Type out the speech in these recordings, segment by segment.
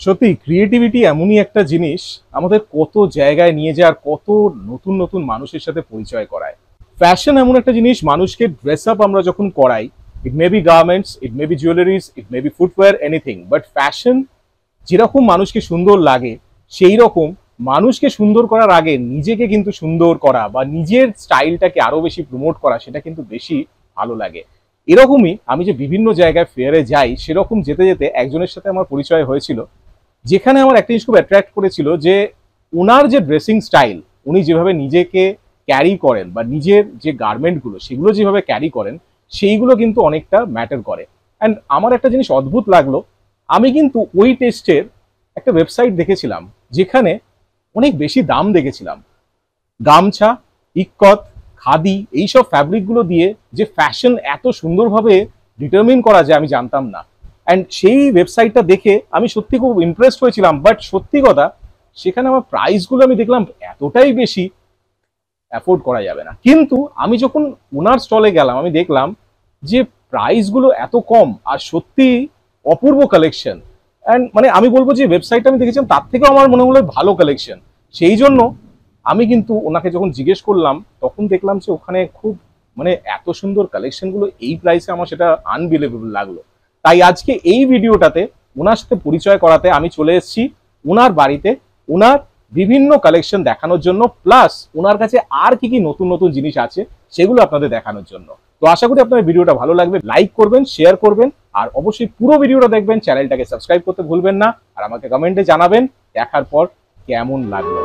সত্যি ক্রিয়েটিভিটি এমনই একটা জিনিস আমাদের কত জায়গায় নিয়ে যায় আর কত নতুন নতুন মানুষের সাথে পরিচয় করায়। ফ্যাশন এমন একটা জিনিস, মানুষকে ড্রেস আপ আমরা যখন করাই, it may be garments, it may be jewelleries, it may be footwear, anything, but fashion যেরকম মানুষকে সুন্দর লাগে সেই রকম মানুষকে সুন্দর করার আগে নিজেকে কিন্তু সুন্দর করা বা নিজের স্টাইলটাকে আরো বেশি প্রমোট করা, সেটা কিন্তু বেশি ভালো লাগে। এরকমই আমি যে বিভিন্ন জায়গায় ফেয়ারে যাই, সেরকম যেতে যেতে একজনের সাথে আমার পরিচয় হয়েছিল, যেখানে আমার একটা জিনিস খুব অ্যাট্রাক্ট করেছিল যে ওনার যে ড্রেসিং স্টাইল, উনি যেভাবে নিজেকে ক্যারি করেন বা নিজের যে গার্মেন্টগুলো সেগুলো যেভাবে ক্যারি করেন, সেইগুলো কিন্তু অনেকটা ম্যাটার করে। অ্যান্ড আমার একটা জিনিস অদ্ভুত লাগলো, আমি কিন্তু ওই টেস্টের একটা ওয়েবসাইট দেখেছিলাম যেখানে অনেক বেশি দাম দেখেছিলাম। গামছা, ইক্কত, খাদি এইসব ফ্যাব্রিকগুলো দিয়ে যে ফ্যাশন এত সুন্দরভাবে ডিটারমিন করা যায় আমি জানতাম না। অ্যান্ড সেই ওয়েবসাইটটা দেখে আমি সত্যি খুব ইমপ্রেসড হয়েছিলাম, বাট সত্যি কথা সেখানে আমার প্রাইসগুলো আমি দেখলাম এতটাই বেশি, অ্যাফোর্ড করা যাবে না। কিন্তু আমি যখন ওনার স্টলে গেলাম আমি দেখলাম যে প্রাইসগুলো এত কম আর সত্যি অপূর্ব কালেকশন। অ্যান্ড মানে আমি বলবো যে ওয়েবসাইটটা আমি দেখেছিলাম তার থেকেও আমার মনে হলো ভালো কালেকশন। সেই জন্য আমি কিন্তু ওনাকে যখন জিজ্ঞেস করলাম তখন দেখলাম যে ওখানে খুব মানে এত সুন্দর কালেকশনগুলো এই প্রাইসে, আমার সেটা আনবিলিভেবল লাগলো। তাই আজকে এই ভিডিওটাতে ওনার সাথে পরিচয় করাতে আমি চলে এসেছি ওনার বাড়িতে, ওনার বিভিন্ন কালেকশন দেখানোর জন্য, প্লাস ওনার কাছে আর কি কি নতুন নতুন জিনিস আছে সেগুলো আপনাদের দেখানোর জন্য। তো আশা করি আপনাদের ভিডিওটা ভালো লাগবে, লাইক করবেন, শেয়ার করবেন, আর অবশ্যই পুরো ভিডিওটা দেখবেন, চ্যানেলটাকে সাবস্ক্রাইব করতে ভুলবেন না, আর আমাকে কমেন্টে জানাবেন দেখার পর কেমন লাগলো।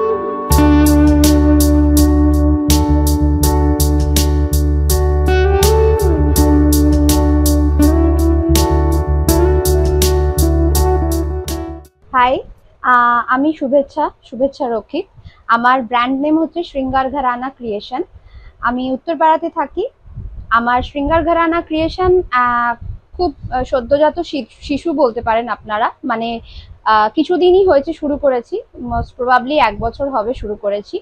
হাই, আমি শুভেচ্ছা রক্ষিত। আমার ব্র্যান্ড নেম হচ্ছে শৃঙ্গার ঘরানা ক্রিয়েশন। আমি উত্তরপাড়াতে থাকি। আমার শৃঙ্গার ঘরানা ক্রিয়েশন খুব সদ্যজাত শিশু বলতে পারেন আপনারা। মানে কিছুদিনই হয়েছে শুরু করেছি, মোস্ট প্রবাবলি 1 বছর হবে শুরু করেছি।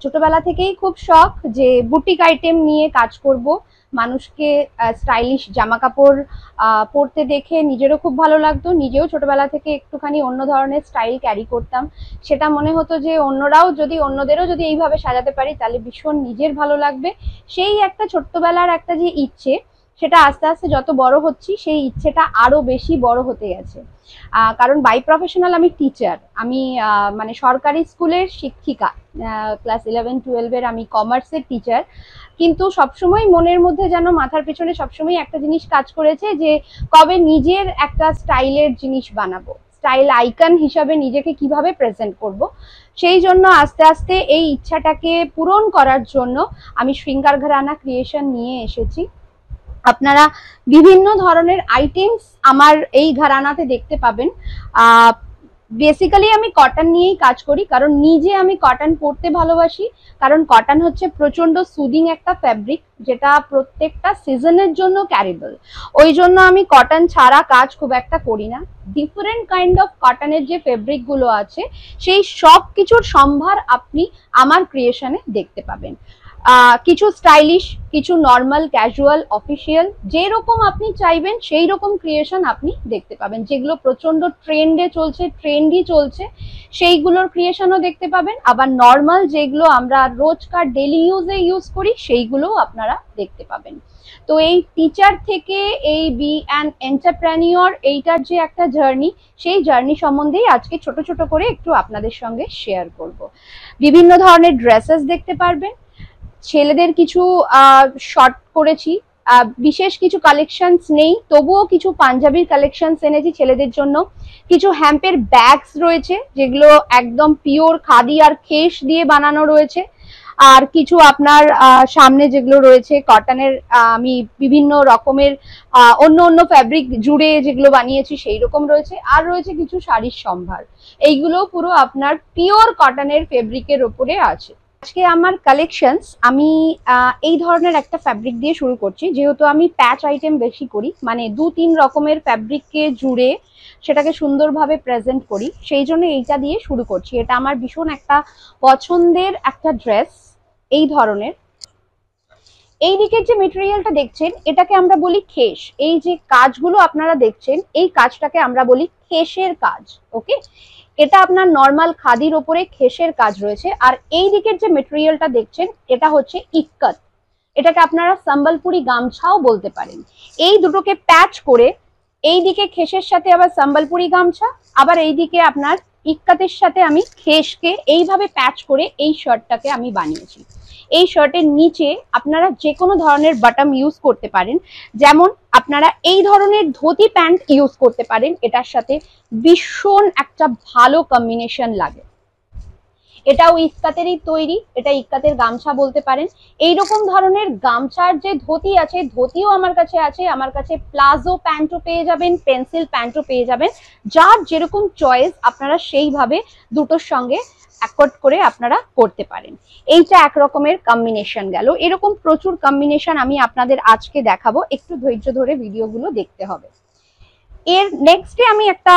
ছোটবেলা থেকেই খুব শখ যে বুটিক আইটেম নিয়ে কাজ করব, মানুষকে স্টাইলিশ জামা কাপড় পরতে দেখে নিজেরও খুব ভালো লাগতো। নিজেও ছোটবেলা থেকে একটুখানি অন্য ধরনের স্টাইল ক্যারি করতাম। সেটা মনে হতো যে অন্যদেরও যদি এইভাবে সাজাতে পারি তাহলে ভীষণ নিজের ভালো লাগবে। সেই একটা ছোট্টবেলার একটা যে ইচ্ছে, সেটা আস্তে আস্তে যত বড় হচ্ছি সেই ইচ্ছেটা আরো বেশি বড় হতে গেছে। কারণ বাই প্রফেশনাল আমি টিচার। আমি মানে সরকারি স্কুলের শিক্ষিকা। ক্লাস 11-12 আমি কমার্সের টিচার। কিন্তু সবসময় মনের মধ্যে যেন মাথার পেছনে সবসময় একটা জিনিস কাজ করেছে যে কবে নিজের একটা স্টাইলের জিনিস বানাবো, স্টাইল আইকন হিসাবে নিজেকে কিভাবে প্রেজেন্ট করব। সেই জন্য আস্তে আস্তে এই ইচ্ছাটাকে পূরণ করার জন্য আমি শৃঙ্গার ঘরানা ক্রিয়েশন নিয়ে এসেছি। আপনারা বিভিন্ন ধরনের আইটেমস আমার এই ঘরানাতে দেখতে পাবেন। বেসিক্যালি আমি কটন নিয়েই কাজ করি, কারণ নিজে আমি কটন পরতে ভালোবাসি। কারণ কটন হচ্ছে প্রচন্ড সুদিং একটা ফ্যাব্রিক, যেটা প্রত্যেকটা সিজনের জন্য ক্যারিবল। ওই জন্য আমি কটন ছাড়া কাজ খুব একটা করি না। ডিফারেন্ট কাইন্ড অফ কটনের যে ফেব্রিক গুলো আছে সেই সব কিছুর সম্ভার আপনি আমার ক্রিয়েশনে দেখতে পাবেন। কিছু স্টাইলিশ, কিছু নর্মাল, ক্যাজুয়াল, অফিসিয়াল, যেরকম আপনি চাইবেন সেই রকম ক্রিয়েশন আপনি দেখতে পাবেন। যেগুলো প্রচন্ড ট্রেন্ডি চলছে সেইগুলোর ক্রিয়েশনও দেখতে পাবেন। আবার নর্মাল যেগুলো আমরা রোজকার ডেলি ইউজ করি সেইগুলোও আপনারা দেখতে পাবেন। তো এই টিচার থেকে এই বি অ্যান এন্টারপ্রেনিওর, এইটার যে একটা জার্নি, সেই জার্নি সম্বন্ধেই আজকে ছোট ছোট করে একটু আপনাদের সঙ্গে শেয়ার করব। বিভিন্ন ধরনের ড্রেসেস দেখতে পারবেন। ছেলেদের কিছু শর্ট করেছি, বিশেষ কিছু কালেকশনস নেই, তবুও কিছু পাঞ্জাবির কালেকশনস এনেছি ছেলেদের জন্য। কিছু হ্যাম্পের ব্যাগস রয়েছে যেগুলো একদম পিওর খাদি আর খেস দিয়ে বানানো রয়েছে। আর কিছু আপনার সামনে যেগুলো রয়েছে কটনের, আমি বিভিন্ন রকমের অন্য ফ্যাব্রিক জুড়ে যেগুলো বানিয়েছি সেই রকম রয়েছে। আর রয়েছে কিছু শাড়ির সম্ভার, এইগুলো পুরো আপনার পিওর কটনের ফেব্রিকের ওপরে আছে। আজকে আমার কালেকশনস আমি এই ধরনের একটা ফ্যাব্রিক দিয়ে শুরু করছি। যেহেতু আমি প্যাচ আইটেম বেশি করি, মানে 2-3 রকমের ফ্যাব্রিককে জুড়ে সেটাকে সুন্দরভাবে প্রেজেন্ট করি, সেই জন্য এইটা দিয়ে শুরু করছি। এটা আমার ভীষণ একটা পছন্দের একটা ড্রেস। এই ধরনের এই দিকের যে মেটেরিয়ালটা দেখছেন এটাকে আমরা বলি খেস। এই যে কাজগুলো আপনারা দেখছেন এই কাজটাকে আমরা বলি খেসের কাজ। ওকে, এটা আপনার নর্মাল খাদির ওপরে খেসের কাজ রয়েছে। আর এই দিকের যে মেটেরিয়ালটা দেখছেন এটা হচ্ছে ইক্কত, এটাকে আপনারা সম্বলপুরি গামছাও বলতে পারেন। এই দুটোকে প্যাচ করে এই দিকে খেসের সাথে আবার সম্বলপুরি গামছা, আবার এই দিকে আপনার ইক্কাতের সাথে আমি খেসকে এইভাবে প্যাচ করে এই শার্টটাকে আমি বানিয়েছি। এই শার্টের নিচে আপনারা যে কোনো ধরনের বাটম ইউজ করতে পারেন, যেমন আপনারা এই ধরনের ধুতি প্যান্ট ইউজ করতে পারেন, এটার সাথে ভীষণ একটা ভালো কম্বিনেশন লাগে। এটাও ইক্কাতেরই তৈরি, এটা ইক্কাতের গামছা বলতে পারেন। এইরকম ধরনের গামছার যে ধুতি আছে, ধুতিও আমার কাছে আছে। আমার কাছে প্লাজো প্যান্টও পেয়ে যাবেন, পেন্সিল প্যান্টও পেয়ে যাবেন। যার যেরকম চয়েস আপনারা সেইভাবে দুটোর সঙ্গে অ্যাকর্ড করে আপনারা করতে পারেন। এইটা এক রকমের কম্বিনেশন গেল। এরকম প্রচুর কম্বিনেশন আমি আপনাদের আজকে দেখাবো, একটু ধৈর্য ধরে ভিডিওগুলো দেখতে হবে। এর নেক্সটে আমি একটা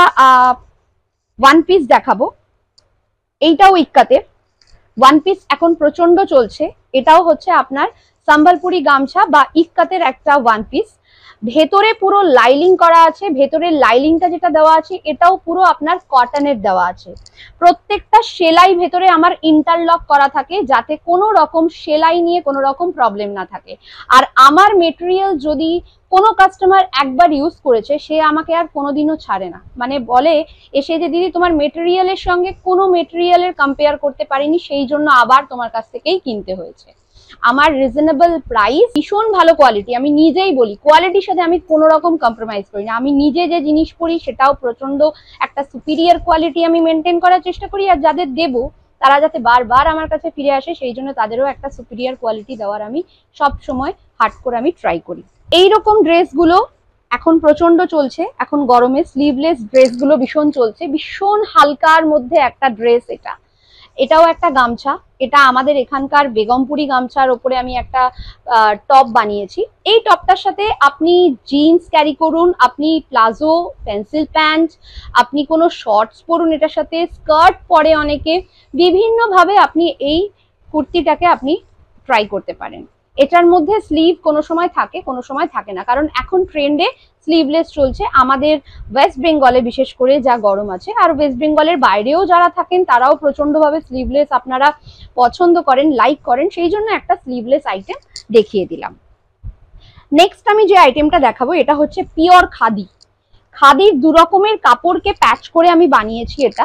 ওয়ান পিস দেখাবো। এইটাও ইক্কাতের ওয়ান পিস, এখন প্রচন্ড চলছে। এটাও হচ্ছে আপনার সম্বলপুরি গামছা বা ইক্কাতের একটা ওয়ান পিস। ভেতরে পুরো লাইলিং করা আছে, ভেতরের লাইলিংটা যেটা দেওয়া আছে এটাও পুরো আপনার কটনের দেওয়া আছে। প্রত্যেকটা সেলাই ভেতরে আমার ইন্টারলক করা থাকে, যাতে কোনো রকম সেলাই নিয়ে কোনো রকম প্রবলেম না থাকে। আর আমার মেটেরিয়াল যদি কোনো কাস্টমার একবার ইউজ করেছে, সে আমাকে আর কোনোদিনও ছাড়ে না। মানে বলে এসে যে দিদি তোমার মেটেরিয়ালের সঙ্গে কোনো মেটেরিয়ালের কম্পেয়ার করতে পারিনি, সেই জন্য আবার তোমার কাছ থেকেই কিনতে হয়েছে। আমার রিজনেবল প্রাইস, ভীষণ ভালো কোয়ালিটি। আমি নিজেই বলি কোয়ালিটির সাথে আমি কোনো রকম কম্প্রোমাইজ করি না। আমি নিজে যে জিনিস পরি সেটাও প্রচন্ড একটা সুপিরিয়র কোয়ালিটি আমি মেনটেন করার চেষ্টা করি। আর যাদের দেবো তারা যাতে বারবার আমার কাছে ফিরে আসে, সেই জন্য তাদেরও একটা সুপিরিয়র কোয়ালিটি দেওয়ার আমি সব সময় হার্ড করে আমি ট্রাই করি। এইরকম ড্রেসগুলো এখন প্রচন্ড চলছে। এখন গরমে স্লিভলেস ড্রেসগুলো ভীষণ চলছে। ভীষণ হালকার মধ্যে একটা ড্রেস এটা। এটাও একটা গামছা। এটা আমাদের এখানকার বেগমপুরি গামছার ওপরে আমি একটা টপ বানিয়েছি। এই টপটার সাথে আপনি জিন্স ক্যারি করুন, আপনি প্লাজো, পেন্সিল প্যান্ট, আপনি কোনো শর্টস পরুন, এটার সাথে স্কার্ট পরে অনেকে, বিভিন্নভাবে আপনি এই কুর্তিটাকে আপনি ট্রাই করতে পারেন। এটার মধ্যে স্লিভ কোনো সময় থাকে, কোনো সময় থাকে না, কারণ এখন ট্রেন্ডে স্লিভলেস চলছে আমাদের ওয়েস্ট বেঙ্গলে, বিশেষ করে যা গরম আছে। আর ওয়েস্ট বেঙ্গলের বাইরেও যারা থাকেন তারাও প্রচন্ডভাবে স্লিভলেস আপনারা পছন্দ করেন, লাইক করেন, সেই জন্য একটা স্লিভলেস আইটেম দেখিয়ে দিলাম। নেক্সট আমি যে আইটেমটা দেখাবো এটা হচ্ছে পিওর খাদি। খাদির দু রকমের কাপড়কে প্যাচ করে আমি বানিয়েছি এটা।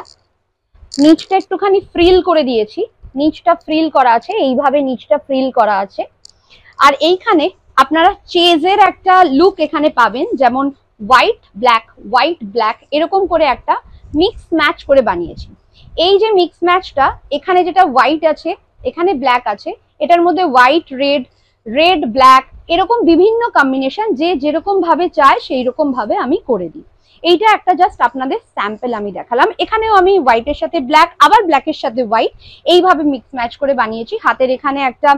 নিচটা একটুখানি ফ্রিল করে দিয়েছি, নিচটা ফ্রিল করা আছে, এইভাবে নিচটা ফ্রিল করা আছে। আর এইখানে আপনারা চেজের একটা লুক এখানে পাবেন, যেমন হোয়াইট ব্ল্যাক এরকম করে একটা মিক্স ম্যাচ করে বানিয়েছি। এই যে মিক্স ম্যাচটা, এখানে যেটা হোয়াইট আছে এখানে ব্ল্যাক আছে, এটার মধ্যে হোয়াইট রেড ব্ল্যাক এরকম বিভিন্ন কম্বিনেশন যে যেরকম ভাবে চায় সেই রকম ভাবে আমি করে দিই। এইটা একটা জাস্ট আপনাদের স্যাম্পল আমি দেখালাম। এখানেও আমি হোয়াইটের সাথে ব্ল্যাক, আবার ব্ল্যাকের সাথে হোয়াইট, এইভাবে মিক্স ম্যাচ করে বানিয়েছি। হাতের এখানে একটা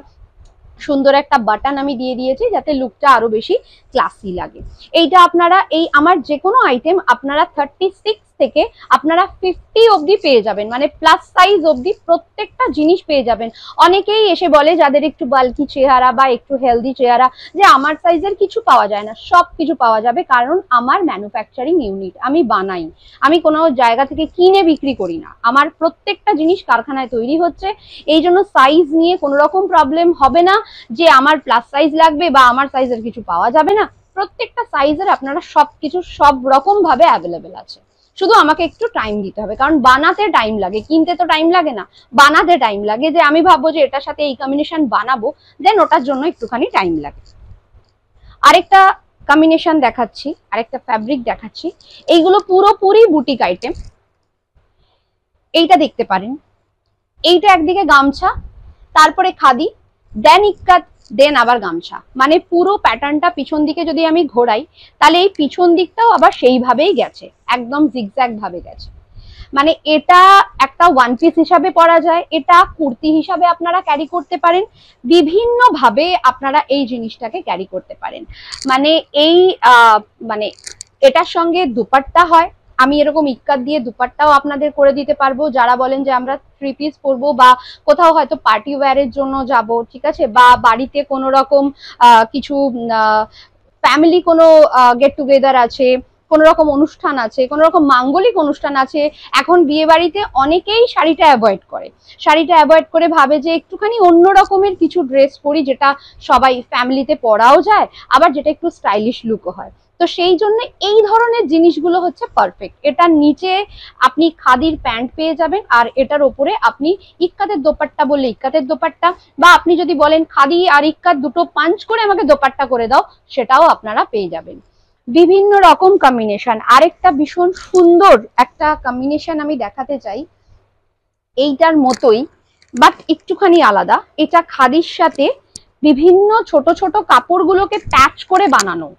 সুন্দর একটা বাটন আমি দিয়ে দিয়েছি যাতে লুকটা আরো বেশি ক্লাসি লাগে। এইটা আপনারা এই আমার যে কোনো আইটেম আপনারা 36 থেকে আপনারা 50 অবধি পেয়ে যাবেন, মানে প্লাস সাইজ অবধি প্রত্যেকটা জিনিস পেয়ে যাবেন। অনেকেই এসে বলে যাদের একটু বাল্কি চেহারা বা একটু হেলদি চেহারা, যে আমার সাইজের কিছু পাওয়া যায় না। সব কিছু পাওয়া যাবে, কারণ আমার ম্যানুফ্যাকচারিং ইউনিট, আমি বানাই, আমি কোনো জায়গা থেকে কিনে বিক্রি করি না। আমার প্রত্যেকটা জিনিস কারখানায় তৈরি হচ্ছে, এই জন্য সাইজ নিয়ে কোনো রকম প্রবলেম হবে না যে আমার প্লাস সাইজ লাগবে বা আমার সাইজের কিছু পাওয়া যাবে না। প্রত্যেকটা সাইজের আপনারা সবকিছু সব রকম ভাবে অ্যাভেলেবেল আছে। শুধু আমাকে একটু টাইম দিতে হবে, কারণ বানাতে টাইম লাগে, কিনতে তো টাইম লাগে না, বানাতে টাইম লাগে। যে আমি ভাববো যে এটার সাথে এই কম্বিনেশন বানাবো, দেন ওটার জন্য একটুখানি টাইম লাগে। আরেকটা কম্বিনেশন দেখাচ্ছি, আরেকটা ফ্যাব্রিক দেখাচ্ছি। এইগুলো পুরোপুরি বুটিক আইটেম। এইটা দেখতে পারেন, এইটা একদিকে গামছা, তারপরে খাদি, দেন ইক্কাত, দেন আবার গামছা। মানে পুরো প্যাটার্নটা পিছন দিকে যদি আমি ঘোরাই তাহলে এই পিছন দিকটাও আবার সেইভাবেই গেছে, একদম জিগজ্যাগ ভাবে গেছে। মানে এটা একটা ওয়ান পিস হিসাবে পরা যায়, এটা কুর্তি হিসাবে আপনারা ক্যারি করতে পারেন, বিভিন্ন ভাবে আপনারা এই জিনিসটাকে ক্যারি করতে পারেন। মানে এই মানে এটার সঙ্গে দুপাট্টা হয়, আমি এরকম ইক্কাত দিয়ে দুপাট্টাও আপনাদের করে দিতে পারবো। যারা বলেন যে আমরা 3 পিস পরবো বা কোথাও হয়তো পার্টি ওয়্যারের জন্য যাব, ঠিক আছে, বা বাড়িতে কোনো রকম কিছু ফ্যামিলি কোনো গেট টুগেদার আছে, কোনো রকম অনুষ্ঠান আছে, কোনো রকম মাঙ্গলিক অনুষ্ঠান আছে, এখন বিয়ে বাড়িতে অনেকেই শাড়িটা অ্যাভয়েড করে। শাড়িটা অ্যাভয়েড করে ভাবে যে একটুখানি অন্য রকমের কিছু ড্রেস পরি যেটা সবাই ফ্যামিলিতে পরাও যায়, আবার যেটা একটু স্টাইলিশ লুকও হয়। তো সেই জন্য এই ধরনের জিনিসগুলো হচ্ছে পারফেক্ট। এটার নিচে আপনি খাদির প্যান্ট পেয়ে যাবেন, আর এটার ওপরে আপনি ইক্কাতের দোপাট্টা বললে ইক্কাতের দোপাট্টা, বা আপনি যদি বলেন খাদি আর ইক্কাত দুটো পাঞ্চ করে আমাকে দোপাট্টা করে দাও, সেটাও আপনারা পেয়ে যাবেন। বিভিন্ন রকম কম্বিনেশন। আরেকটা ভীষণ সুন্দর একটা কম্বিনেশন আমি দেখাতে চাই, এইটার মতোই বাট একটুখানি আলাদা। এটা খাদির সাথে বিভিন্ন ছোট ছোট কাপড়গুলোকে প্যাচ করে বানানো,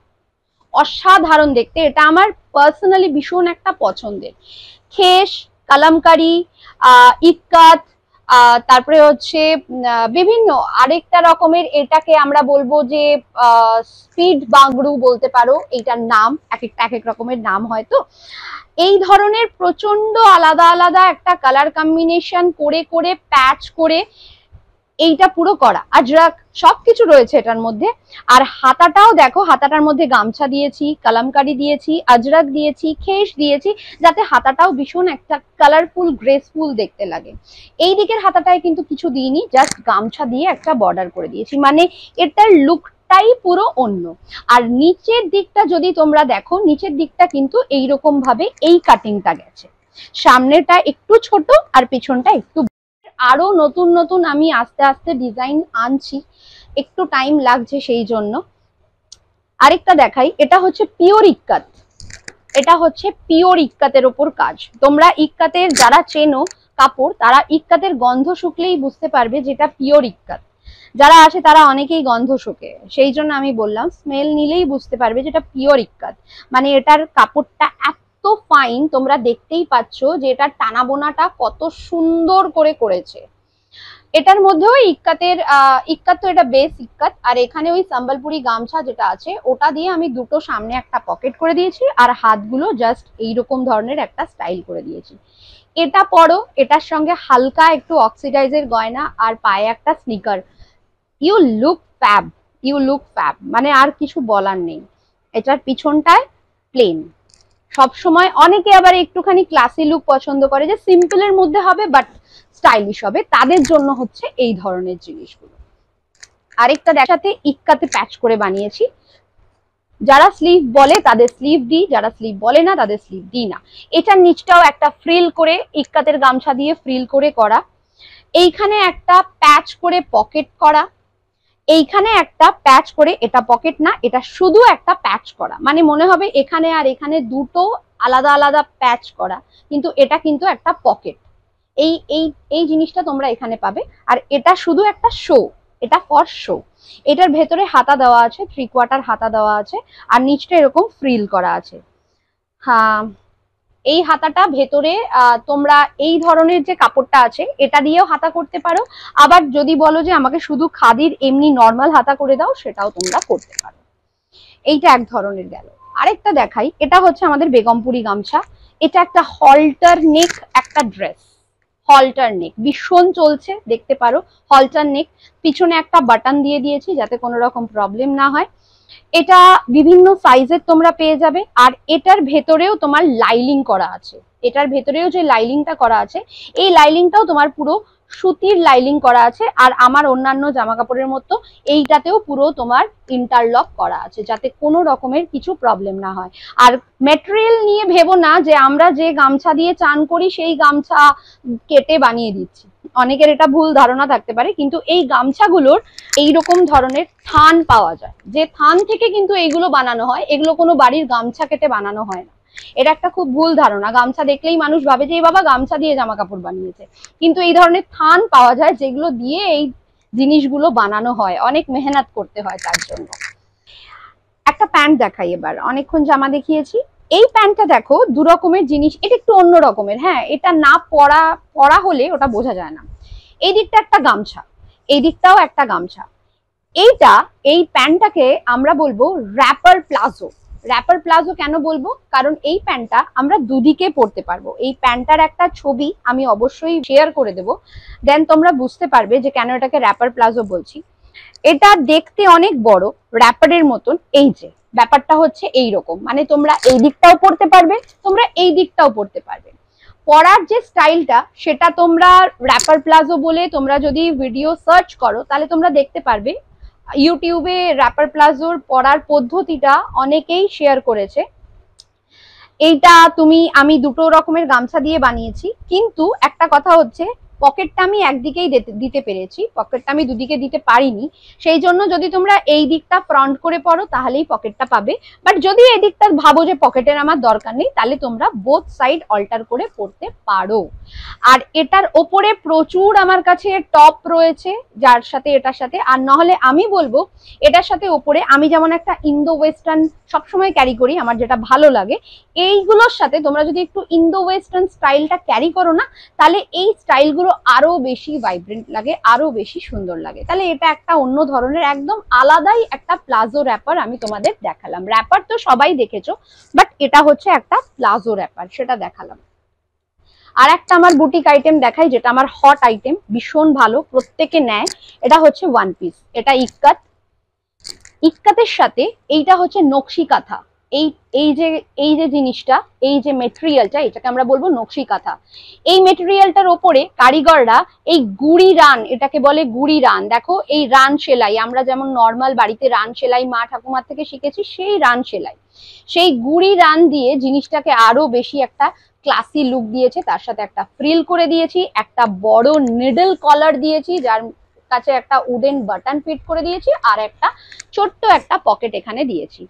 অসাধারণ দেখতে। এটা আমার পার্সোনালি ভীষণ একটা পছন্দের। খেস, কালামকারি, ইক্কাত, তারপরে হচ্ছে বিভিন্ন আরেকটা রকমের, এটাকে আমরা বলবো যে স্পিড বাংরু বলতে পারো। এইটার নাম এক এক রকমের নাম হয়তো। এই ধরনের প্রচন্ড আলাদা আলাদা একটা কালার কম্বিনেশন করে করে প্যাচ করে এইটা পুরো করা, আজরাক সবকিছু রয়েছে এটার মধ্যে। আর হাতাটাও দেখো, হাতাটার মধ্যে গামছা দিয়েছি, কালামকারি দিয়েছি, আজরাক দিয়েছি, খেস দিয়েছি, যাতে হাতাটাও ভীষণ একটা কালারফুল গ্রেসফুল দেখতে লাগে। এই দিকের হাতাটায় কিন্তু কিছু দিইনি, জাস্ট গামছা দিয়ে একটা বর্ডার করে দিয়েছি, মানে এটার লুকটাই পুরো অন্য। আর নিচের দিকটা যদি তোমরা দেখো, নিচের দিকটা কিন্তু এইরকম ভাবে এই কাটিংটা গেছে, সামনেটা একটু ছোট আর পেছনটা একটু। আরো নতুন নতুন আমি আস্তে আস্তে ডিজাইন আনছি, একটু টাইম লাগছে সেই জন্য। আরেকটা দেখাই, এটা হচ্ছে পিওর ইক্কাত। এটা হচ্ছে পিওর ইক্কাতের ওপর কাজ। তোমরা ইক্কাতের যারা চেনো কাপড়, তারা ইক্কাতের গন্ধ শুকলেই বুঝতে পারবে যেটা পিওর ইক্কাত। যারা আসে তারা অনেকেই গন্ধ শোকে, সেই জন্য আমি বললাম স্মেল নিলেই বুঝতে পারবে যেটা পিওর ইক্কাত। মানে এটার কাপড়টা এত ফাইন, তোমরা দেখতেই পাচ্ছ যে এটার টানা বোনাটা কত সুন্দর করে করেছে। এটার মধ্যেও ইক্কাতের ইক্কাত তো এটা বেস ইক্কাত, আর এখানে ওই সম্বলপুরি গামছা যেটা আছে ওটা দিয়ে আমি দুটো সামনে একটা পকেট করে দিয়েছি, আর হাতগুলো জাস্ট এইরকম ধরনের একটা স্টাইল করে দিয়েছি। এটা পরো, এটার সঙ্গে হালকা একটু অক্সিডাইজের গয়না, আর পায়ে একটা sneaker, you look fab, you look fab, মানে আর কিছু বলার নেই। এটার পিছনটায় প্লেন। সবসময় অনেকে আবার একটুখানি ক্লাসি লুক পছন্দ করে, যে সিম্পলের মধ্যে হবে বাট স্টাইলিশ হবে, তাদের জন্য হচ্ছে এই ধরনের জিনিসগুলো। আরেকটা দেখাতে ইক্কাতে প্যাচ করে বানিয়েছি। যারা স্লিভ বলে তাদের স্লিভ দিই, যারা স্লিভ বলে না তাদের স্লিভ দিই না। এটার নিচটাও একটা ফ্রিল করে, ইক্কাতের গামছা দিয়ে ফ্রিল করে করা। এইখানে একটা প্যাচ করে পকেট করা, এইখানে একটা প্যাচ করে, এটা পকেট না, এটা শুধু একটা প্যাচ করা, মানে মনে হবে এখানে আর এখানে দুটো আলাদা আলাদা প্যাচ করা, কিন্তু এটা কিন্তু একটা পকেট। এই এই এই জিনিসটা তোমরা এখানে পাবে। আর এটা শুধু একটা শো, এটা ফর শো। এটার ভেতরে হাতা দেওয়া আছে, 3/4 হাতা দেওয়া আছে, আর নিচটা এরকম ফ্রিল করা আছে। হ্যাঁ, এই হাতাটা ভেতরে তোমরা এই ধরনের যে কাপড়টা আছে এটা দিয়েও হাতা করতে পারো, আবার যদি বলো যে আমাকে শুধু খাদির এমনি নর্মাল হাতা করে দাও, সেটাও তোমরা করতে পারো। এইটা এক ধরনের গেল। আরেকটা দেখাই, এটা হচ্ছে আমাদের বেগমপুরি গামছা। এটা একটা হলটার নেক একটা ড্রেস, হলটার নেক ভীষণ চলছে, দেখতে পারো হলটার নেক। পিছনে একটা বাটন দিয়ে দিয়েছি যাতে কোনো রকম প্রবলেম না হয়। এটা বিভিন্ন সাইজের তোমরা পেয়ে যাবে, আর এটার ভেতরেও তোমার লাইলিং করা আছে। এটার ভেতরেও যে লাইলিংটা করা আছে, এই লাইলিংটাও তোমার পুরো সুতির লাইলিং করা আছে। আর আমার অন্যান্য জামা কাপড়ের মতো এইটাতেও পুরো তোমার ইন্টারলক করা আছে, যাতে কোনো রকমের কিছু প্রবলেম না হয়। আর ম্যাটেরিয়াল নিয়ে ভেবো না যে আমরা যে গামছা দিয়ে চান করি সেই গামছা কেটে বানিয়ে দিচ্ছি, অনেকের এটা ভুল ধারণা থাকতে পারে। কিন্তু এই গামছাগুলোর এইরকম ধরনের থান পাওয়া যায়, যে থান থেকে কিন্তু এইগুলো বানানো হয়, এগুলো কোনো বাড়ির গামছা কেটে বানানো হয় না। এটা একটা খুব ভুল ধারণা, গামছা দেখলেই মানুষ ভাবে যে এই বাবা গামছা দিয়ে জামা কাপড় বানিয়েছে, কিন্তু এই ধরনের থান পাওয়া যায় যেগুলো দিয়ে এই জিনিসগুলো বানানো হয়, অনেক মেহনত করতে হয় তার জন্য। একটা প্যান্ট দেখাই এবার, অনেকক্ষণ জামা দেখিয়েছি। এই প্যান্টটা দেখো, দু রকমের জিনিস, এটা একটু অন্য রকমের। হ্যাঁ, এটা না পরা হলে ওটা বোঝা যায় না। এই দিকটা একটা গামছা, এই দিকটাও একটা গামছা। এই প্যান্টটাকে আমরা বলবো র্যাপার প্লাজো। র্যাপার প্লাজো কেন বলবো, কারণ এই প্যান্টটা আমরা দুদিকে পরতে পারবো। এই প্যান্টটার একটা ছবি আমি অবশ্যই শেয়ার করে দেবো, দেন তোমরা বুঝতে পারবে যে কেন এটাকে র্যাপার প্লাজো বলছি। এটা দেখতে অনেক বড়, র্যাপারের মতন। এই যে ব্যাপারটা হচ্ছে এইরকম, মানে তোমরা এই দিকটাও পরতে পারবে, তোমরা এই দিকটাও পরতে পারবে। পরার যে স্টাইলটা সেটা তোমরা র্যাপার প্লাজো বলে তোমরা যদি ভিডিও সার্চ করো তাহলে তোমরা দেখতে পারবে ইউটিউবে র্যাপার প্লাজোর পরার পদ্ধতিটা অনেকেই শেয়ার করেছে। এইটা আমি দুটো রকমের গামছা দিয়ে বানিয়েছি, কিন্তু একটা কথা হচ্ছে পকেটটা আমি একদিকেই দিতে পেরেছি, পকেটটা আমি দুদিকে দিতে পারিনি। সেই জন্য যদি তোমরা এই দিকটা ফ্রন্ট করে পড়ো তাহলেই পকেটটা পাবে, বাট যদি এই দিকটা ভাবো যে পকেটের আমার দরকার নেই তাহলে তোমরা বোথ সাইড অল্টার করে পড়তে পারো। আর এটার ওপরে প্রচুর আমার কাছে টপ রয়েছে যার সাথে এটার সাথে, আর নাহলে আমি বলবো এটার সাথে ওপরে আমি যেমন একটা ইন্দো ওয়েস্টার্ন সবসময় ক্যারি করি, আমার যেটা ভালো লাগে, এইগুলোর সাথে তোমরা যদি একটু ইন্দো ওয়েস্টার্ন স্টাইলটা ক্যারি করো না তাহলে এই স্টাইলগুলো আরো বেশি ভাইব্রেন্ট লাগে, আরো বেশি সুন্দর লাগে। তাহলে এটা একটা অন্য ধরনের একদম আলাদাই একটা প্লাজো র্যাপার আমি তোমাদের দেখালাম। র্যাপার তো সবাই দেখেছো, বাট এটা হচ্ছে একটা প্লাজো র্যাপার, সেটা দেখালাম। আর একটা আমার বুটিক আইটেম দেখাই, যেটা আমার হট আইটেম, ভীষণ ভালো, প্রত্যেকে নেয়। এটা হচ্ছে ওয়ান পিস, এটা ইক্কাত, ইক্কাতের সাথে এইটা হচ্ছে নকশি কাঁথা। এই যে জিনিসটা, এই যে মেটেরিয়ালটা, এটাকে আমরা বলবো নকশি কাঁথা। এই মেটেরিয়ালটার ওপরে কারিগররা এই গুড়ি রান, এটাকে বলে গুড়ি রান। দেখো এই রান সেলাই, আমরা যেমন নর্মাল বাড়িতে রান সেলাই মা ঠাকুমার থেকে শিখেছি, সেই রান সেলাই, সেই গুড়ি রান দিয়ে জিনিসটাকে আরো বেশি একটা ক্লাসি লুক দিয়েছে। তার সাথে একটা ফ্রিল করে দিয়েছি, একটা বড় নিডল কলার দিয়েছি যার কাছে একটা উডেন বাটন ফিট করে দিয়েছি, আর একটা ছোট্ট একটা পকেট এখানে দিয়েছি।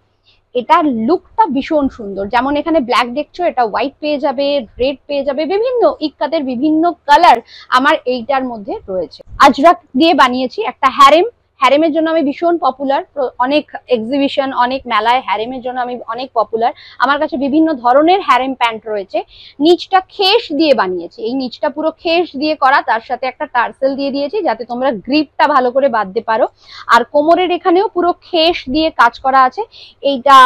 এটার লুকটা ভীষণ সুন্দর, যেমন এখানে ব্ল্যাক দেখছো, এটা হোয়াইট পেয়ে যাবে, রেড পেয়ে যাবে, বিভিন্ন ইক্কাতের বিভিন্ন কালার আমার এইটার মধ্যে রয়েছে। আজরাক দিয়ে বানিয়েছি একটা হ্যারেম, হ্যারেমের জন্য আমি ভীষণ পপুলার, অনেক এক্সিবিশন অনেক মেলায় হ্যারেমের জন্য আমি অনেক পপুলার। আমার কাছে বিভিন্ন ধরনের হ্যারেম প্যান্ট রয়েছে। নিচটা খেস দিয়ে বানিয়েছি, এই নিচটা পুরো খেস দিয়ে করা, তার সাথে একটা টার্সেল দিয়ে দিয়েছি যাতে তোমরা গ্রিপটা ভালো করে বাঁধতে পারো। আর কোমরের এখানেও পুরো খেস দিয়ে কাজ করা আছে। এইটা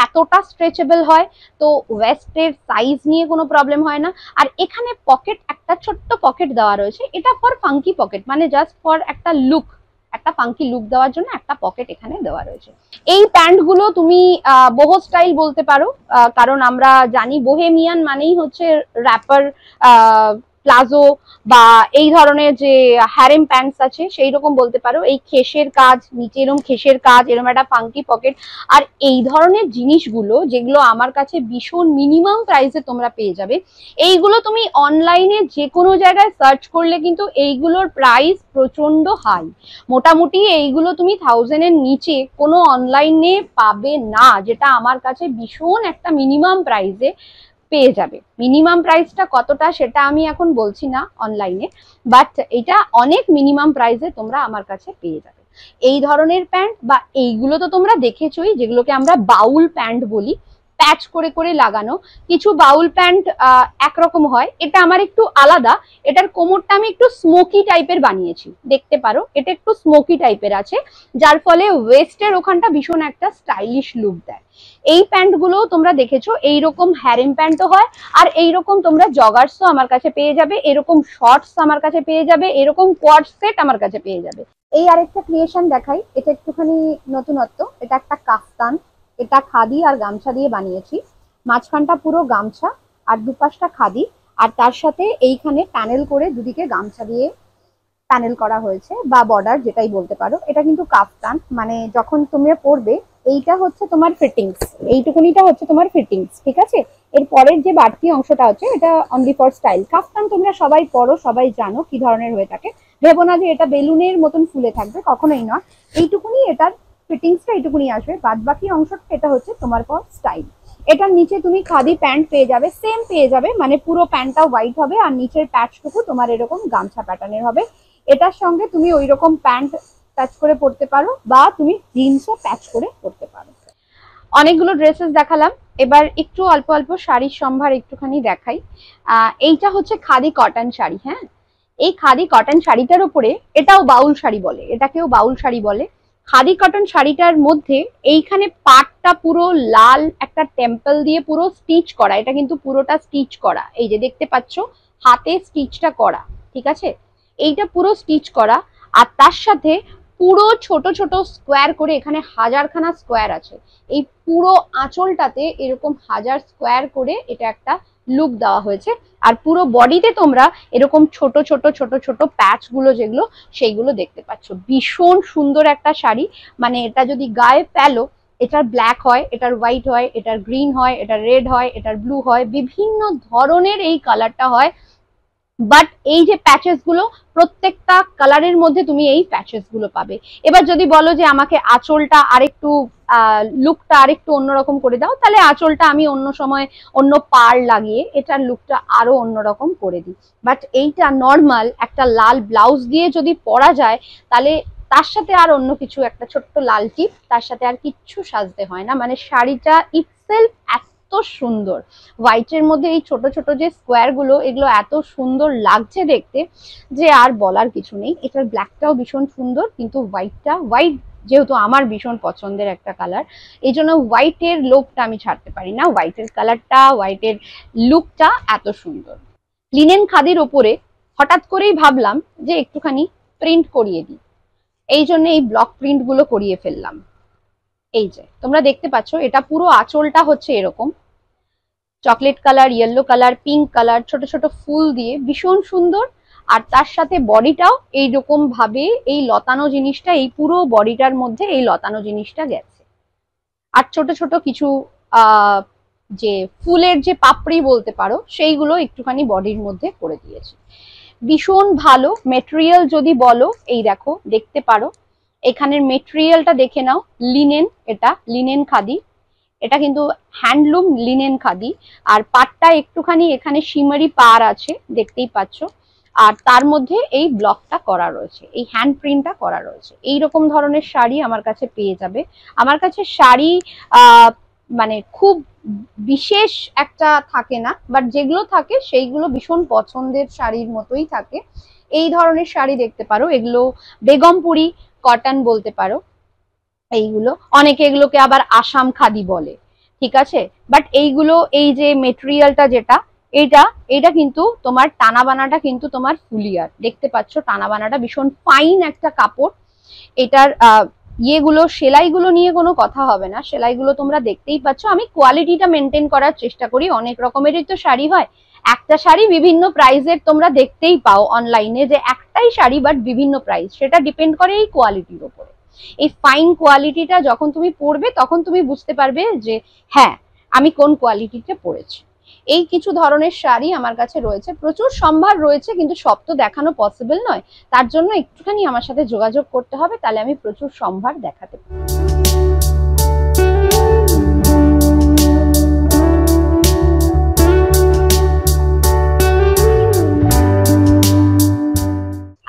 এতটা স্ট্রেচেবল হয়, তো ওয়েস্টের সাইজ নিয়ে কোনো প্রবলেম হয় না। আর এখানে পকেট, একটা ছোট্ট পকেট দেওয়া রয়েছে, এটা ফর ফাঙ্কি পকেট, মানে জাস্ট ফর একটা লুক, একটা ফাঙ্কি লুক দেওয়ার জন্য একটা পকেট এখানে দেওয়া রয়েছে। এই প্যান্ট গুলো তুমি বোহো স্টাইল বলতে পারো, কারণ আমরা জানি বোহেমিয়ান মানেই হচ্ছে র্যাপার প্লাজো বা এই ধরনের যে হ্যারেম প্যান্টস আছে সেই রকম বলতে পারো। এই খেসের কাজ, নিচে এরকম খেসের কাজ, এরকম একটা ফাঙ্কি পকেট, আর এই ধরনের জিনিসগুলো যেগুলো আমার কাছে ভীষণ মিনিমাম প্রাইসে তোমরা পেয়ে যাবে। এইগুলো তুমি অনলাইনে যে কোনো জায়গায় সার্চ করলে কিন্তু এইগুলোর প্রাইস প্রচন্ড হাই, মোটামুটি এইগুলো তুমি 1000 এর নিচে কোনো অনলাইনে পাবে না, যেটা আমার কাছে ভীষণ একটা মিনিমাম প্রাইসে পেয়ে যাবে। মিনিমাম প্রাইসটা কতটা সেটা আমি এখন বলছি না অনলাইনে, বাট এটা অনেক মিনিমাম প্রাইসে তোমরা আমার কাছে পেয়ে যাবে। এই ধরনের প্যান্ট বা এইগুলো তো তোমরা দেখেছোই, যেগুলোকে আমরা বাউল প্যান্ট বলি, প্যাচ করে করে লাগানো। কিছু বাউল প্যান্ট একরকম হয়, এটা আমার একটু আলাদা। এটার কোমরটা আমি একটু স্মোকি টাইপের বানিয়েছি, দেখতে পারো এটা একটু স্মোকি টাইপের আছে, যার ফলে ওয়েস্টের ওখানটা ভীষণ একটা স্টাইলিশ লুক দেয়। এই প্যান্ট গুলো তোমরা দেখেছো, এইরকম হ্যারেম প্যান্টও হয়, আর এইরকম তোমরা জগার্সও আমার কাছে পেয়ে যাবে, এরকম শর্টস আমার কাছে পেয়ে যাবে, এরকম কোয়াড সেট আমার কাছে পেয়ে যাবে। এই আরেকটা ক্রিয়েশন দেখাই, এটা একটুখানি নতুনত্ব, এটা একটা কাফতান, এটা খাদি আর গামছা দিয়ে বানিয়েছি। মাঝখানটা পুরো গামছা আর দুপাশটা খাদি, আর তার সাথে এইখানে প্যানেল করে দুদিকে গামছা দিয়ে প্যানেল করা হয়েছে, বা বর্ডার যেটাই বলতে পারো। এটা কিন্তু কাফতান, মানে যখন তুমি পরবে এইটা হচ্ছে তোমার ফিটিংস, এইটুকুনিটা হচ্ছে তোমার ফিটিংস, ঠিক আছে। এর পরের যে বাড়তি অংশটা হচ্ছে এটা অনলি ফর স্টাইল। কাফতান তোমরা সবাই পরো, সবাই জানো কি ধরনের হয়ে থাকে, ভেবো না যে এটা বেলুনের মতন ফুলে থাকবে, কখনোই নয়। এইটুকুনি এটার ফিটিংসটা এইটুকুনি আসবে, বাদ বাকি অংশটা এটা হচ্ছে তোমার ফর স্টাইল। এটার নিচে তুমি খাদি প্যান্ট পেয়ে যাবে, সেম পেয়ে যাবে, মানে পুরো প্যান্টটা হোয়াইট হবে আর নিচের প্যাচটুকু তোমার এরকম গামছা প্যাটার্নের হবে। এটার সঙ্গে তুমি ওই রকম প্যান্ট প্যাচ করে পরতে পারো, বা তুমি জিন্সও প্যাচ করে পরতে পারো। অনেকগুলো ড্রেসেস দেখালাম, এবার একটু অল্প অল্প শাড়ির সম্ভার একটুখানি দেখাই। এইটা হচ্ছে খাদি কটন শাড়ি। হ্যাঁ, এই খাদি কটন শাড়িটার উপরে, এটাও বাউল শাড়ি বলে, এটাকেও বাউল শাড়ি বলে। খাদি কটন শাড়িটার মধ্যে এইখানে পাটটা পুরো লাল একটা টেম্পল দিয়ে পুরো স্টিচ করা, এটা কিন্তু পুরোটা স্টিচ করা, এই যে দেখতে পাচ্ছ হাতে স্টিচটা করা, ঠিক আছে, এইটা পুরো স্টিচ করা। আর তার সাথে পুরো ছোট ছোট স্কোয়ার করে, এখানে হাজারখানা স্কোয়ার আছে, এই পুরো আঁচলটাতে এরকম হাজার স্কোয়ার করে এটা একটা লুক দেওয়া হয়েছে। আর পুরো বডিতে তোমরা এরকম ছোট ছোট ছোট ছোট প্যাচ গুলো যেগুলো সেইগুলো দেখতে পাচ্ছ। ভীষণ সুন্দর একটা শাড়ি, মানে এটা যদি গায়ে ফেলো, এটার ব্ল্যাক হয়, এটার হোয়াইট হয়, এটার গ্রিন হয়, এটার রেড হয়, এটার ব্লু হয়, বিভিন্ন ধরনের এই কালারটা হয়। বাট এই যে প্যাচেস গুলো, প্রত্যেকটা কালারের মধ্যে তুমি এই প্যাচেস গুলো পাবে। এবার যদি বলো যে আমাকে আঁচলটা আরেকটু লুকটা আরেকটু অন্যরকম করে দাও, তাহলে আঁচলটা আমি অন্য সময় অন্য পাড় লাগিয়ে এটার লুকটা আরো অন্যরকম করে দিই। বাট এইটা নর্মাল একটা লাল ব্লাউজ দিয়ে যদি পরা যায়, তাহলে তার সাথে আর অন্য কিছু একটা ছোট্ট লাল টিপ, তার সাথে আর কিচ্ছু সাজতে হয় না। মানে শাড়িটা ইটসেলফ এত সুন্দর, হোয়াইটের মধ্যে এই ছোট ছোট যে স্কোয়ার গুলো, এগুলো এত সুন্দর লাগছে দেখতে যে আর বলার কিছু নেই। এটার ব্ল্যাকটাও ভীষণ সুন্দর, কিন্তু হোয়াইট যেহেতু আমার ভীষণ পছন্দের একটা কালার, এই জন্য হোয়াইটের লোকটা আমি ছাড়তে পারি না। হোয়াইটের কালারটা, হোয়াইটের লুকটা এত সুন্দর। লিনেন খাদির ওপরে হঠাৎ করেই ভাবলাম যে একটুখানি প্রিন্ট করিয়ে দিই, এই জন্য এই ব্লক প্রিন্ট গুলো করিয়ে ফেললাম। এই যে তোমরা দেখতে পাচ্ছ, এটা পুরো আঁচলটা হচ্ছে এরকম chocolate colour, yellow colour, pink colour, ছোট ছোট ফুল দিয়ে ভীষণ সুন্দর। আর তার সাথে বডিটাও এইরকম ভাবে এই লতানো জিনিসটা, এই পুরো বডিটার মধ্যে এই লতানো জিনিসটা গেছে। আর ছোট ছোট কিছু যে ফুলের যে পাপড়ি বলতে পারো, সেইগুলো একটুখানি বডির মধ্যে করে দিয়েছে। ভীষণ ভালো মেটেরিয়াল যদি বলো, এই দেখো দেখতে পারো এখানের মেটেরিয়ালটা দেখে নাও, লিনেন, এটা লিনেন খাদি, এটা কিন্তু হ্যান্ডলুম লিনেন খাদি। আর পাটটা একটুখানি এখানে শিমারি পার আছে, দেখতেই পাচ্ছ। আর তার মধ্যে এই ব্লকটা করা রয়েছে, এই হ্যান্ড প্রিন্টটা করা রয়েছে। এইরকম ধরনের শাড়ি আমার কাছে পেয়ে যাবে। আমার কাছে শাড়ি মানে খুব বিশেষ একটা থাকে না, বাট যেগুলো থাকে সেইগুলো ভীষণ পছন্দের শাড়ির মতোই থাকে। এই ধরনের শাড়ি দেখতে পারো, এগুলো বেগমপুরি কটন বলতে পারো। এইগুলো অনেকে এগুলোকে আবার আসাম খাদি বলে, ঠিক আছে। বাট এইগুলো এই যে মেটেরিয়ালটা যেটা, এটা কিন্তু তোমার টানা বানাটা কিন্তু তোমার ফুলিয়ার, দেখতে পাচ্ছ টানা বানাটা ভীষণ ফাইন একটা কাপড়। এটার ইয়েগুলো সেলাইগুলো নিয়ে কোনো কথা হবে না, সেলাইগুলো তোমরা দেখতেই পাচ্ছ। আমি কোয়ালিটিটা মেনটেন করার চেষ্টা করি, অনেক রকমেরই তো শাড়ি হয়, একটা শাড়ি বিভিন্ন প্রাইসের তোমরা দেখতেই পাও অনলাইনে, যে একটাই শাড়ি বাট বিভিন্ন প্রাইস, সেটা ডিপেন্ড করে এই কোয়ালিটির উপরে। এই ফাইন কোয়ালিটিটা যখন তুমি পরবে, তখন তুমি বুঝতে পারবে যে হ্যাঁ আমি কোন কোয়ালিটিতে পরেছি। এই কিছু ধরনের শাড়ি আমার কাছে রয়েছে, প্রচুর সম্ভার রয়েছে, কিন্তু সব তো দেখানো পসিবল নয়। তার জন্য একটুখানি আমার সাথে যোগাযোগ করতে হবে, তাহলে আমি প্রচুর সম্ভার দেখাতে পারি।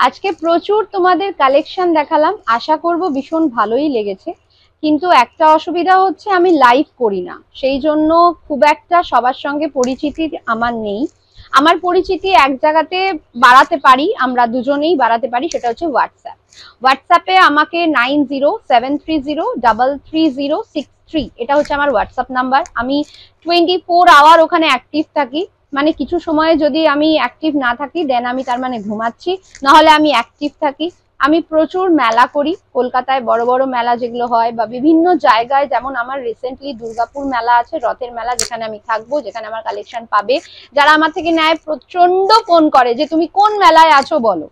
আজকে প্রচুর তোমাদের কালেকশন দেখালাম, আশা করব ভীষণ ভালোই লেগেছে। কিন্তু একটা অসুবিধা হচ্ছে, আমি লাইভ করি না, সেই জন্য খুব একটা সবার সঙ্গে পরিচিতি আমার নেই। আমার পরিচিতি এক জায়গাতে বাড়াতে পারি, আমরা দুজনেই বাড়াতে পারি, সেটা হচ্ছে হোয়াটসঅ্যাপে আমাকে 9073030363, এটা হচ্ছে আমার হোয়াটসঅ্যাপ নাম্বার। আমি 24 আওয়ার ওখানে অ্যাক্টিভ থাকি, মানে কিছু সময় যদি আমি অ্যাক্টিভ না থাকি দেন আমি তার মানে ঘুমাচ্ছি, নাহলে আমি অ্যাক্টিভ থাকি। আমি প্রচুর মেলা করি, কলকাতায় বড় বড় মেলা যেগুলো হয়, বা বিভিন্ন জায়গায়, যেমন আমার রিসেন্টলি দুর্গাপুর মেলা আছে, রথের মেলা, যেখানে আমি থাকবো, যেখানে আমার কালেকশন পাবে। যারা আমার থেকে নেয় প্রচন্ড ফোন করে যে তুমি কোন মেলায় আছো বলো।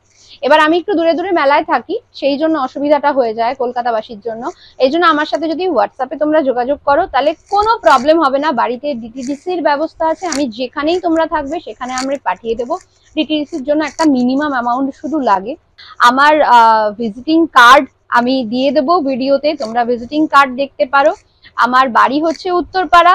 এবার আমি একটু দূরে দূরে মেলায় থাকি, সেই জন্য অসুবিধাটা হয়ে যায় কলকাতাবাসীর জন্য। এই জন্য আমার সাথে যদি হোয়াটসঅ্যাপে তোমরা যোগাযোগ করো, তাহলে কোনো প্রবলেম হবে না। বাড়িতে ডিটিডিসির ব্যবস্থা আছে, আমি যেখানেই তোমরা থাকবে সেখানে আমরা পাঠিয়ে দেবো। ডিটিডিসির জন্য একটা মিনিমাম অ্যামাউন্ট শুধু লাগে। আমার ভিজিটিং কার্ড আমি দিয়ে দেবো ভিডিওতে, তোমরা ভিজিটিং কার্ড দেখতে পারো। আমার বাড়ি হচ্ছে উত্তরপাড়া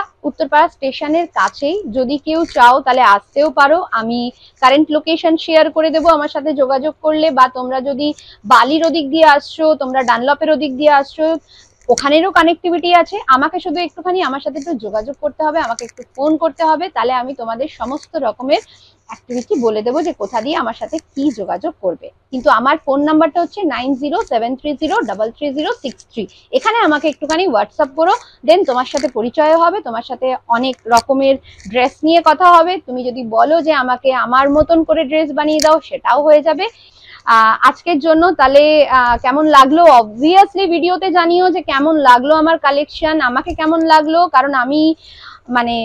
স্টেশনের কাছেই। যদি কেউ চাও তাহলে আসতেও পারো, আমি কারেন্ট লোকেশন শেয়ার করে দেবো আমার সাথে যোগাযোগ করলে। বা তোমরা যদি বালির ওদিক দিয়ে আসছো, তোমরা ডানলপের ওদিক দিয়ে আসছো, ওখানেরও কানেক্টিভিটি আছে। আমাকে শুধু একটুখানি আমার সাথে একটু যোগাযোগ করতে হবে, আমাকে একটু ফোন করতে হবে, তাহলে আমি তোমাদের সমস্ত রকমের অ্যাক্টিভিটি বলে দেবো যে কোথা দিয়ে আমার সাথে কি যোগাযোগ করবে। কিন্তু আমার ফোন নাম্বারটা হচ্ছে 9073303306 এখানে আমাকে একটুখানি হোয়াটসঅ্যাপ করো, দেন তোমার সাথে পরিচয় হবে, তোমার সাথে অনেক রকমের ড্রেস নিয়ে কথা হবে। তুমি যদি বলো যে আমাকে আমার মতন করে ড্রেস বানিয়ে দাও, সেটাও হয়ে যাবে। আজকের জন্য তাহলে কেমন লাগলো অবভিয়াসলি ভিডিওতে জানিও যে কেমন লাগলো আমার কালেকশন, আমাকে কেমন লাগলো। কারণ আমি মানে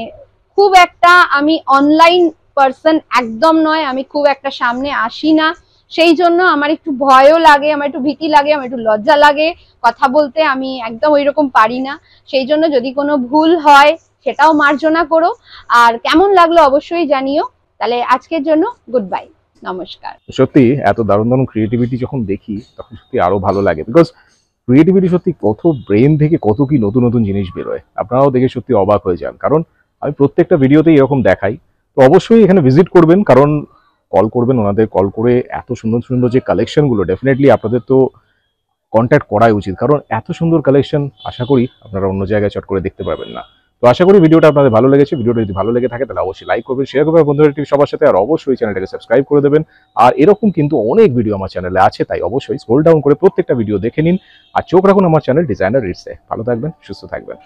খুব একটা আমি অনলাইন পার্সন একদম নয়, আমি খুব একটা সামনে আসি না, সেই জন্য আমার একটু ভয়ও লাগে, আমার একটু ভীতি লাগে, আমার একটু লজ্জা লাগে কথা বলতে, আমি একদম ওই রকম পারি না। সেই জন্য যদি কোনো ভুল হয় সেটাও মার্জনা করো, আর কেমন লাগলো অবশ্যই জানিও। তাহলে আজকের জন্য গুড বাই, নমস্কার। সত্যি এত দারুণ দারুণ ক্রিয়েটিভিটি যখন দেখি তখন সত্যি আরো ভালো লাগে, বিকজ ক্রিয়েটিভিটি সত্যি কত ব্রেন থেকে কত কি নতুন নতুন জিনিস বেরোয়, আপনারাও দেখে সত্যি অবাক হয়ে যান। কারণ আমি প্রত্যেকটা ভিডিওতেই এরকম দেখাই, তো অবশ্যই এখানে ভিজিট করবেন, কারণ কল করবেন ওনাদের, কল করে এত সুন্দর সুন্দর যে কালেকশনগুলো ডেফিনেটলি আপনাদের তো কন্ট্যাক্ট করাই উচিত, কারণ এত সুন্দর কালেকশন আশা করি আপনারা অন্য জায়গায় চট করে দেখতে পারবেন না। তো আশা করি ভিডিওটা আপনাদের ভালো লেগেছে। ভিডিওটা যদি ভালো লেগে থাকে তাহলে অবশ্যই লাইক করবেন, শেয়ার করবেন বন্ধুদের সবার সাথে, আর অবশ্যই চ্যানেলটাকে সাবস্ক্রাইব করে দেবেন। আর এরকম কিন্তু অনেক ভিডিও আমার চ্যানেলে আছে, তাই অবশ্যই স্ক্রল ডাউন করে প্রত্যেকটা ভিডিও দেখে নিন, আর চোখ রাখুন আমার চ্যানেল ডিজাইনার রিটসে। ভালো থাকবেন, সুস্থ থাকবেন।